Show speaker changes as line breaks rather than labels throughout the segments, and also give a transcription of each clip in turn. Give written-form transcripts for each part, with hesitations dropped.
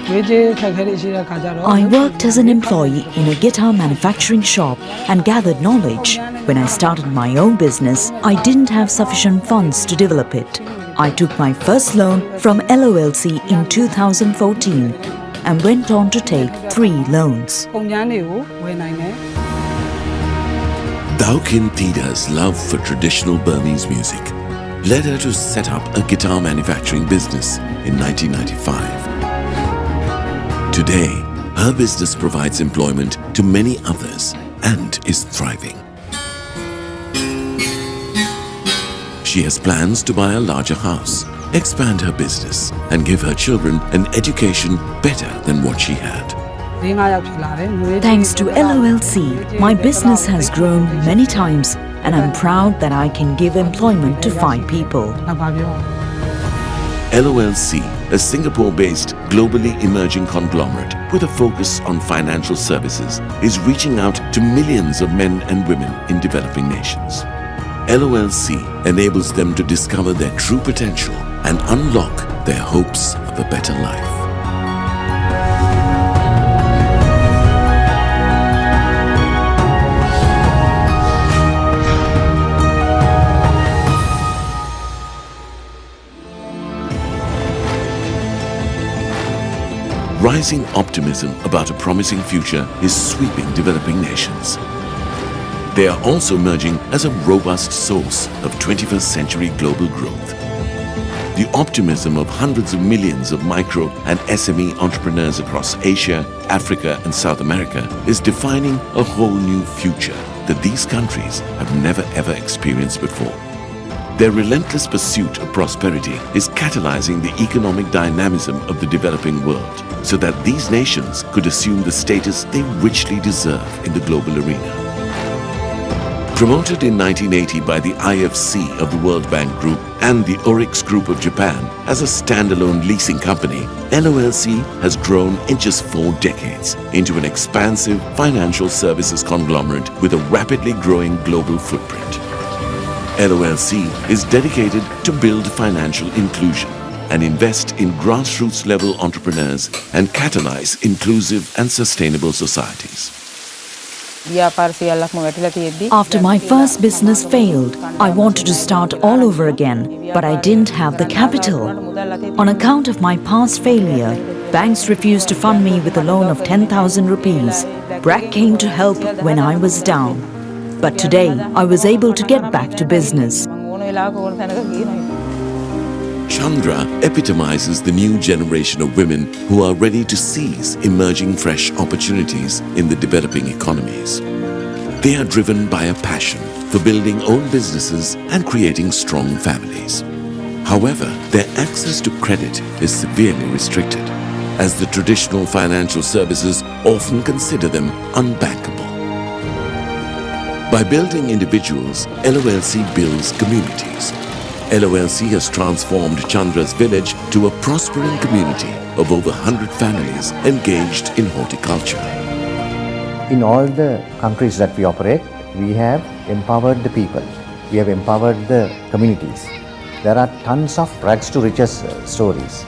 I worked as an employee in a guitar manufacturing shop and gathered knowledge. When I started my own business, I didn't have sufficient funds to develop it. I took my first loan from LOLC in 2014 and went on to take 3 loans.
Daukin Thida's love for traditional Burmese music led her to set up a guitar manufacturing business in 1995. Today, her business provides employment to many others and is thriving. She has plans to buy a larger house, expand her business, and give her children an education better than what she had.
Thanks to LOLC, my business has grown many times and I'm proud that I can give employment to 5 people.
LOLC, a Singapore-based, globally emerging conglomerate with a focus on financial services, is reaching out to millions of men and women in developing nations. LOLC enables them to discover their true potential and unlock their hopes of a better life. Rising optimism about a promising future is sweeping developing nations. They are also emerging as a robust source of 21st century global growth. The optimism of hundreds of millions of micro and SME entrepreneurs across Asia, Africa and South America is defining a whole new future that these countries have never ever experienced before. Their relentless pursuit of prosperity is catalyzing the economic dynamism of the developing world so that these nations could assume the status they richly deserve in the global arena. Promoted in 1980 by the IFC of the World Bank Group and the Orix Group of Japan as a standalone leasing company, LOLC has grown in just 4 decades into an expansive financial services conglomerate with a rapidly growing global footprint. LOLC is dedicated to build financial inclusion and invest in grassroots-level entrepreneurs and catalyze inclusive and sustainable societies.
After my first business failed, I wanted to start all over again, but I didn't have the capital. On account of my past failure, banks refused to fund me with a loan of 10,000 rupees. BRAC came to help when I was down. But today, I was able to get back to business.
Chandra epitomizes the new generation of women who are ready to seize emerging fresh opportunities in the developing economies. They are driven by a passion for building own businesses and creating strong families. However, their access to credit is severely restricted, as the traditional financial services often consider them unbankable. By building individuals, LOLC builds communities. LOLC has transformed Chandra's village to a prospering community of over 100 families engaged in horticulture.
In all the countries that we operate, we have empowered the people. We have empowered the communities. There are tons of rags to riches stories.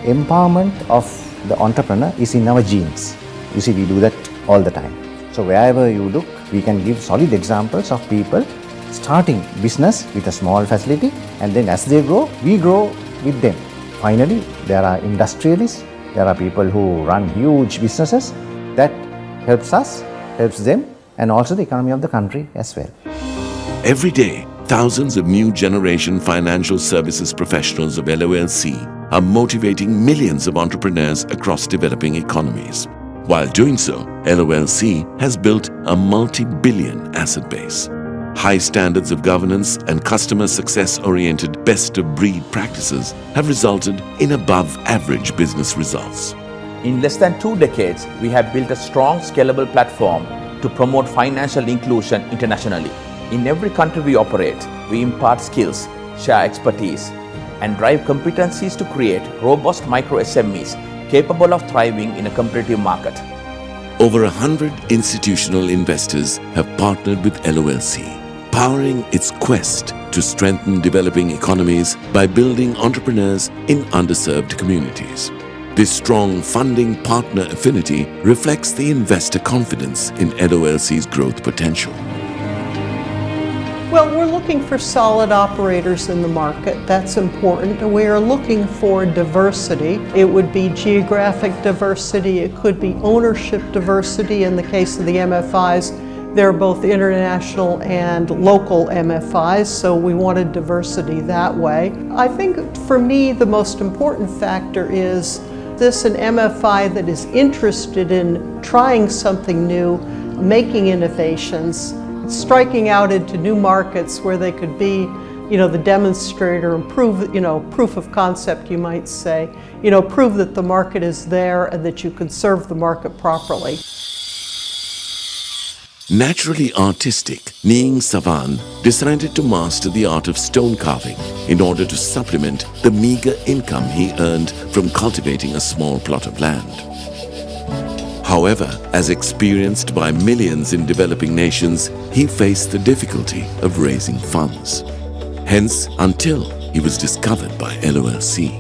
Empowerment of the entrepreneur is in our genes. You see, we do that all the time. So wherever you look, we can give solid examples of people starting business with a small facility, and then as they grow, we grow with them. Finally, there are industrialists, there are people who run huge businesses. That helps us, helps them, and also the economy of the country as well.
Every day, thousands of new generation financial services professionals of LOLC are motivating millions of entrepreneurs across developing economies. While doing so, LOLC has built a multi-billion asset base. High standards of governance and customer success-oriented best-of-breed practices have resulted in above-average business results.
In less than 2 decades, we have built a strong, scalable platform to promote financial inclusion internationally. In every country we operate, we impart skills, share expertise, and drive competencies to create robust micro SMEs capable of thriving in a competitive market.
Over 100 institutional investors have partnered with LOLC, powering its quest to strengthen developing economies by building entrepreneurs in underserved communities. This strong funding partner affinity reflects the investor confidence in LOLC's growth potential.
Well, we're looking for solid operators in the market. That's important. We are looking for diversity. It would be geographic diversity. It could be ownership diversity. In the case of the MFIs, they're both international and local MFIs, so we wanted diversity that way. I think for me, the most important factor is this an MFI that is interested in trying something new, making innovations, striking out into new markets where they could be, the demonstrator and prove, proof of concept, you might say, prove that the market is there and that you could serve the market properly.
Naturally artistic, Ning Savan decided to master the art of stone carving in order to supplement the meager income he earned from cultivating a small plot of land. However, as experienced by millions in developing nations, he faced the difficulty of raising funds. Hence, until he was discovered by LOLC,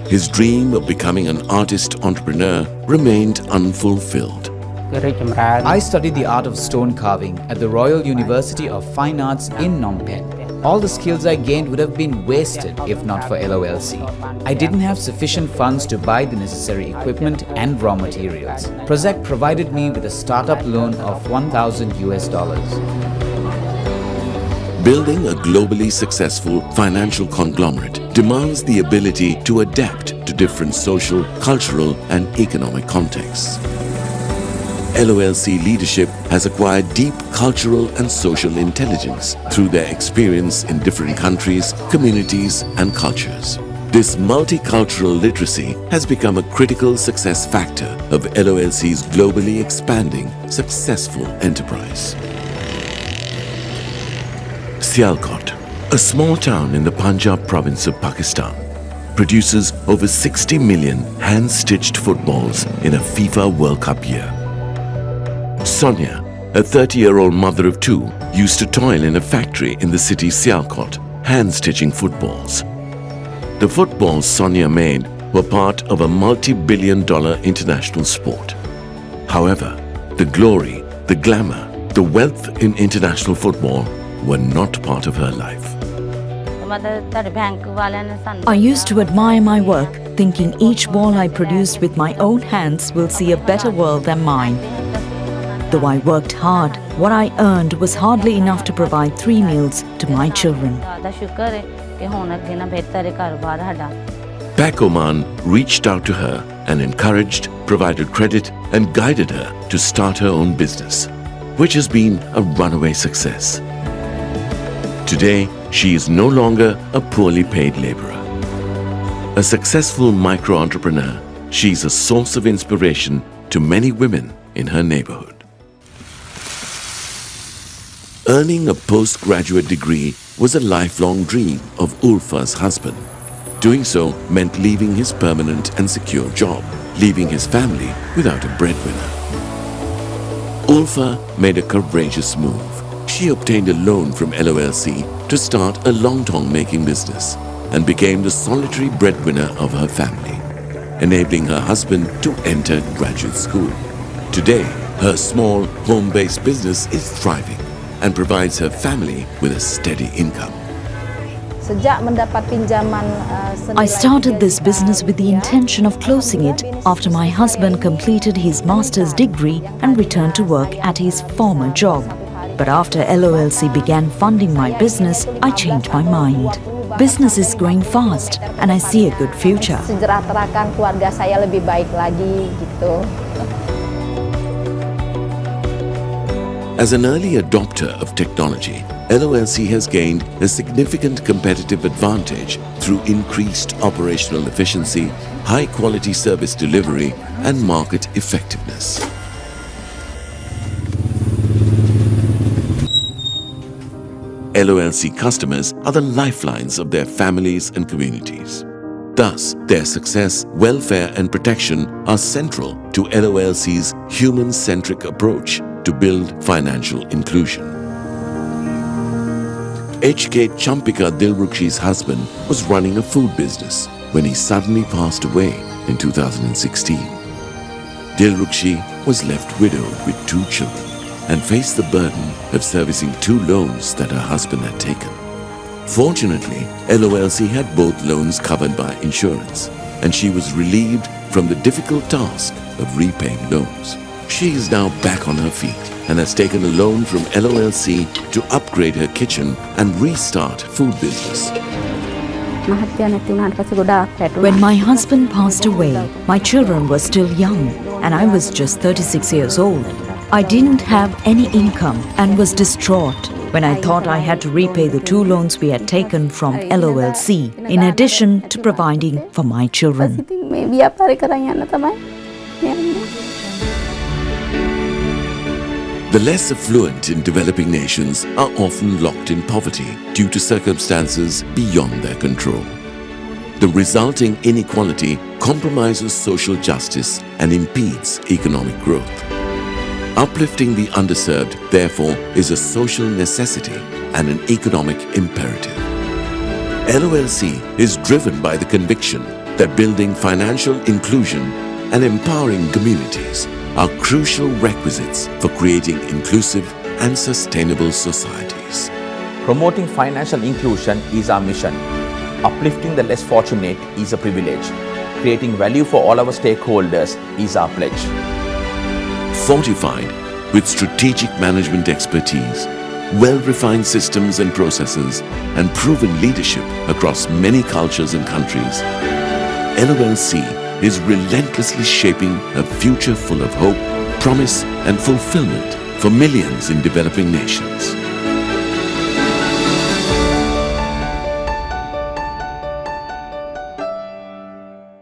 his dream of becoming an artist entrepreneur remained unfulfilled.
I studied the art of stone carving at the Royal University of Fine Arts in Phnom Penh. All the skills I gained would have been wasted if not for LOLC. I didn't have sufficient funds to buy the necessary equipment and raw materials. Prozac provided me with a startup loan of $1,000.
Building a globally successful financial conglomerate demands the ability to adapt to different social, cultural, and economic contexts. LOLC leadership has acquired deep cultural and social intelligence through their experience in different countries, communities, and cultures. This multicultural literacy has become a critical success factor of LOLC's globally expanding, successful enterprise. Sialkot, a small town in the Punjab province of Pakistan, produces over 60 million hand-stitched footballs in a FIFA World Cup year. Sonia, a 30-year-old mother of two, used to toil in a factory in the city Sialkot, hand-stitching footballs. The footballs Sonia made were part of a multi-billion-dollar international sport. However, the glory, the glamour, the wealth in international football were not part of her life.
I used to admire my work, thinking each ball I produced with my own hands will see a better world than mine. Though I worked hard, what I earned was hardly enough to provide 3 meals to my children.
Pak Oman reached out to her and encouraged, provided credit, and guided her to start her own business, which has been a runaway success. Today, she is no longer a poorly paid laborer. A successful micro-entrepreneur, she is a source of inspiration to many women in her neighborhood. Earning a postgraduate degree was a lifelong dream of Ulfa's husband. Doing so meant leaving his permanent and secure job, leaving his family without a breadwinner. Ulfa made a courageous move. She obtained a loan from LOLC to start a lontong making business and became the solitary breadwinner of her family, enabling her husband to enter graduate school. Today, her small home-based business is thriving and provides her family with a steady income.
I started this business with the intention of closing it after my husband completed his master's degree and returned to work at his former job. But after LOLC began funding my business, I changed my mind. Business is growing fast and I see a good future.
As an early adopter of technology, LOLC has gained a significant competitive advantage through increased operational efficiency, high-quality service delivery, and market effectiveness. LOLC customers are the lifelines of their families and communities. Thus, their success, welfare, and protection are central to LOLC's human-centric approach to build financial inclusion. H.K. Champika Dilrukshi's husband was running a food business when he suddenly passed away in 2016. Dilrukshi was left widowed with 2 children and faced the burden of servicing 2 loans that her husband had taken. Fortunately, LOLC had both loans covered by insurance, and she was relieved from the difficult task of repaying loans. She is now back on her feet and has taken a loan from LOLC to upgrade her kitchen and restart food business.
When my husband passed away, my children were still young and I was just 36 years old. I didn't have any income and was distraught when I thought I had to repay the 2 loans we had taken from LOLC, in addition to providing for my children.
The less affluent in developing nations are often locked in poverty due to circumstances beyond their control. The resulting inequality compromises social justice and impedes economic growth. Uplifting the underserved, therefore, is a social necessity and an economic imperative. LOLC is driven by the conviction that building financial inclusion and empowering communities are crucial requisites for creating inclusive and sustainable societies.
Promoting financial inclusion is our mission. Uplifting the less fortunate is a privilege. Creating value for all our stakeholders is our pledge.
Fortified with strategic management expertise, well-refined systems and processes, and proven leadership across many cultures and countries, LOLC is relentlessly shaping a future full of hope, promise, and fulfillment for millions in developing nations.